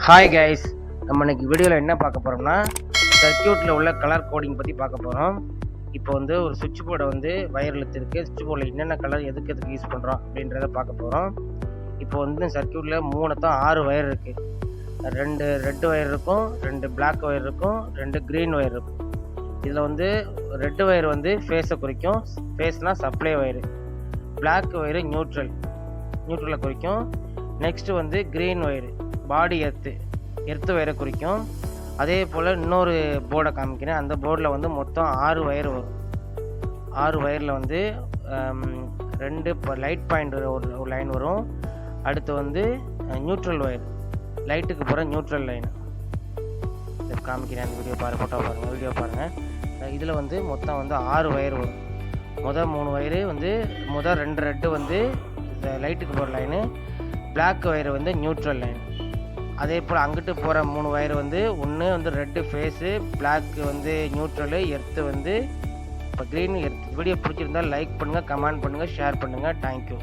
Hi guys, நம்ம இன்னைக்கு வீடியோவில் என்ன பார்க்க போகிறோம்னா சர்க்கியூட்டில் உள்ள கலர் கோடிங் பற்றி பார்க்க போகிறோம். இப்போ வந்து ஒரு சுவிட்ச் போர்டை வந்து வயர் இழுத்துருக்கு. சுவிட்ச் போர்டில் என்னென்ன கலர் எதுக்கு யூஸ் பண்ணுறோம் அப்படின்றத பார்க்க போகிறோம். இப்போ வந்து சர்க்கியூட்டில் 6 வயர் இருக்குது. 2 ரெட் வயர் இருக்கும், 2 பிளாக் வயர் இருக்கும், 2 க்ரீன் வயர் இருக்கும். இதில் வந்து ரெட் வயர் வந்து ஃபேஸை குறிக்கும், ஃபேஸ்னால் சப்ளை வயரு. பிளாக் வயரு நியூட்ரலை குறிக்கும். நெக்ஸ்ட்டு வந்து க்ரீன் வயரு பாடி எர்த்து வயரை குறிக்கும். அதே போல் இன்னொரு போர்டை காமிக்கிறேன். அந்த போர்டில் வந்து மொத்தம் 6 வயர் வரும். 6 வயரில் வந்து 2 லைட் பாயிண்ட் ஒரு லைன் வரும். அடுத்து வந்து நியூட்ரல் வயர், லைட்டுக்கு போகிற நியூட்ரல் லைன் இதை காமிக்கிறேன். அந்த வீடியோ பாருங்கள். இதில் வந்து மொத்தம் வந்து 6 வயர் வரும். மொதல் 3 வயரு வந்து 2 ரெட்டு வந்து லைட்டுக்கு போகிற லைனு, பிளாக் வயர் வந்து நியூட்ரல் லைன். அதே போல் அங்கிட்டு போகிற 3 வயர் வந்து ஒன்று வந்து ரெட்டு ஃபேஸு, பிளாக் வந்து நியூட்ரலு, எர்த்து வந்து இப்போ க்ரீன் எர்த்து. வீடியோ பிடிச்சிருந்தால் லைக் பண்ணுங்கள், கமெண்ட் பண்ணுங்கள், ஷேர் பண்ணுங்கள். தேங்க்யூ.